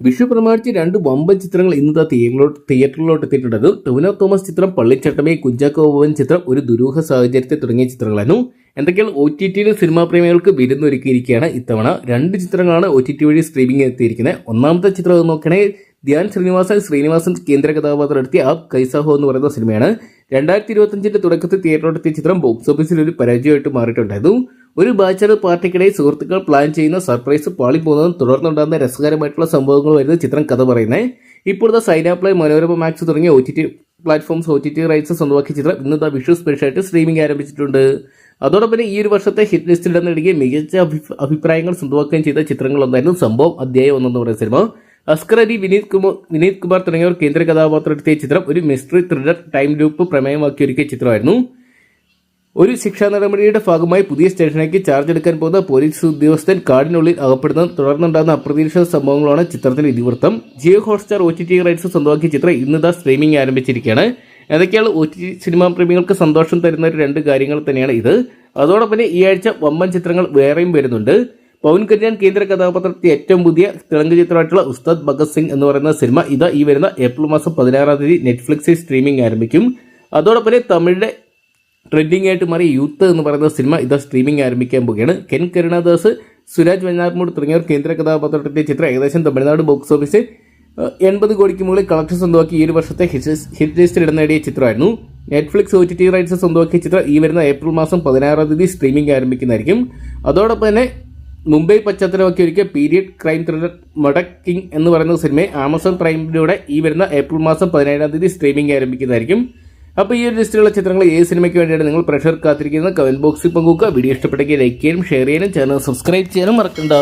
വിഷു പ്രമാണിച്ച് രണ്ട് വമ്പൻ ചിത്രങ്ങൾ ഇന്ന് തിയേറ്ററിലോട്ട് എത്തിയിട്ടുള്ളത്. ടൊവിനോ തോമസ് ചിത്രം പള്ളിച്ചട്ടമേ, കുഞ്ചാക്കോ ബോബൻ ചിത്രം ഒരു ദുരൂഹ സാഹചര്യത്തെ തുടങ്ങിയ ചിത്രങ്ങളായിരുന്നു. എന്തൊക്കെയാണ് OTT സിനിമാ പ്രേമികൾക്ക് വിരുന്നൊരുക്കിയിരിക്കുകയാണ് ഇത്തവണ. രണ്ട് ചിത്രങ്ങളാണ് OTT വഴി സ്ട്രീമിംഗ് എത്തിയിരിക്കുന്നത്. ഒന്നാമത്തെ ചിത്രം നോക്കണേ ധ്യാൻ ശ്രീനിവാസൻ കേന്ദ്ര കഥാപാത്രം എടുത്തിയ ആപ് കൈസാഹോ എന്ന് പറയുന്ന സിനിമയാണ്. 2025 തുടക്കത്തിൽ തിയേറ്ററിലെത്തിയ ചിത്രം ബോക്സ് ഓഫീസിൽ ഒരു പരാജയമായിട്ട് മാറിയിട്ടുണ്ടായിരുന്നു. ഒരു ബാച്ചലർ പാർട്ടിക്കിടയിൽ സുഹൃത്തുക്കൾ പ്ലാൻ ചെയ്യുന്ന സർപ്രൈസ് പാളിപ്പോകുന്നതും തുടർന്നുണ്ടാകുന്ന രസകരമായിട്ടുള്ള സംഭവങ്ങളുമായിരുന്നു ചിത്രം കഥ പറയുന്നത്. ഇപ്പോഴത്തെ സൈനാപ്ലൈ, മനോരമ മാക്സ് തുടങ്ങിയ OTT പ്ലാറ്റ്ഫോംസ് OTT റൈറ്റ്സ് സ്വന്തമാക്കിയ ചിത്രം ഇന്നത്തെ വിഷു സ്പെഷ്യലായിട്ട് സ്ട്രീമിംഗ് ആരംഭിച്ചിട്ടുണ്ട്. അതോടൊപ്പം ഈ ഒരു വർഷത്തെ ഹിറ്റ് ലിസ്റ്റിൽ ഇടന്നിടയ്ക്ക് മികച്ച അഭിപ്രായങ്ങൾ സ്വന്തമാക്കുകയും ചെയ്ത ചിത്രങ്ങളൊന്നായിരുന്നു സംഭവം അധ്യായം 1 എന്ന് പറയുന്ന സിനിമ. അസ്കർ അലി, വിനീത് കുമാർ തുടങ്ങിയവർ കേന്ദ്ര കഥാപാത്രം എടുത്തിയ ചിത്രം ഒരു മിസ്റ്ററി ത്രില്ലർ ടൈം ലൂപ്പ് പ്രമേയമാക്കി ഒരുക്കിയ ചിത്രമായിരുന്നു. ഒരു ശിക്ഷാ നടപടിയുടെ ഭാഗമായി പുതിയ സ്റ്റേഷനിലേക്ക് ചാർജ് എടുക്കാൻ പോകുന്ന പോലീസ് ഉദ്യോഗസ്ഥൻ കാടിനുള്ളിൽ അകപ്പെടുന്ന തുടർന്നുണ്ടാകുന്ന അപ്രതീക്ഷിത സംഭവങ്ങളാണ് ചിത്രത്തിന്റെ ഇതിവൃത്തം. ജിയോ ഹോട്ട്സ്റ്റാർ OTT റൈറ്റ്സ് സ്വന്തമാക്കിയ ചിത്രം ഇന്നിതാ സ്ട്രീമിംഗ് ആരംഭിച്ചിരിക്കുകയാണ്. ഏതൊക്കെയാണ് OTT സിനിമാ പ്രേമികൾക്ക് സന്തോഷം തരുന്ന രണ്ട് കാര്യങ്ങൾ തന്നെയാണ് ഇത്. അതോടൊപ്പം ഈ ആഴ്ച വമ്പൻ ചിത്രങ്ങൾ വേറെയും വരുന്നുണ്ട്. പവൻ കല്യാൺ കേന്ദ്ര കഥാപാത്രത്തിൽ ഏറ്റവും പുതിയ തെലുങ്ക് ചിത്രമായിട്ടുള്ള ഉസ്താദ് ഭഗത് സിംഗ് എന്ന് പറയുന്ന സിനിമ ഈ വരുന്ന ഏപ്രിൽ മാസം 16 നെറ്റ്ഫ്ലിക്സിൽ സ്ട്രീമിംഗ് ആരംഭിക്കും. അതോടൊപ്പം തമിഴിലെ ട്രെൻഡിംഗ് ആയിട്ട് മാറി യൂത്ത് എന്ന് പറയുന്ന സിനിമ സ്ട്രീമിംഗ് ആരംഭിക്കാൻ പോവുകയാണ്. കെൻ കരുണാദാസ്, സുരാജ് വെഞ്ഞാറമൂട് തുടങ്ങിയവർ കേന്ദ്ര കഥാപാത്രത്തിന്റെ ചിത്രം ഏകദേശം തമിഴ്നാട് ബോക്സ് ഓഫീസിൽ 80 കോടിക്ക് മുകളിൽ കളക്ഷൻ സ്വന്തമാക്കി ഈ ഒരു വർഷത്തെ ഹിറ്റ് ലിസ്റ്റിൽ ഇടം നേടിയ ചിത്രമായിരുന്നു. നെറ്റ്ഫ്ലിക്സ് OTT റൈറ്റ്സ് സ്വന്തമാക്കിയ ചിത്രം ഈ വരുന്ന ഏപ്രിൽ മാസം 16 സ്ട്രീമിംഗ് ആരംഭിക്കുന്നതായിരിക്കും. അതോടൊപ്പം തന്നെ മുംബൈ പശ്ചാത്തലമാക്കി ഒരുക്കിയ പീരിയഡ് ക്രൈം ത്രില്ലർ മഡക് കിങ് എന്ന് പറയുന്ന സിനിമയെ ആമസോൺ പ്രൈമിലൂടെ ഈ വരുന്ന ഏപ്രിൽ മാസം 17 സ്ട്രീമിംഗ് ആരംഭിക്കുന്നതായിരിക്കും. അപ്പോൾ ഈ ഒരു ലിസ്റ്റിലുള്ള ചിത്രങ്ങൾ ഏത് സിനിമയ്ക്ക് വേണ്ടിയാണ് നിങ്ങൾ പ്രഷർ കാത്തിരിക്കുന്നത്? കമന്റ് ബോക്സിൽ പങ്കുവെക്കുക. വീഡിയോ ഇഷ്ടപ്പെട്ടെങ്കിൽ ലൈക്ക് ചെയ്യാനും ഷെയർ ചെയ്യാനും ചാനൽ സബ്സ്ക്രൈബ് ചെയ്യാനും മറക്കണ്ട.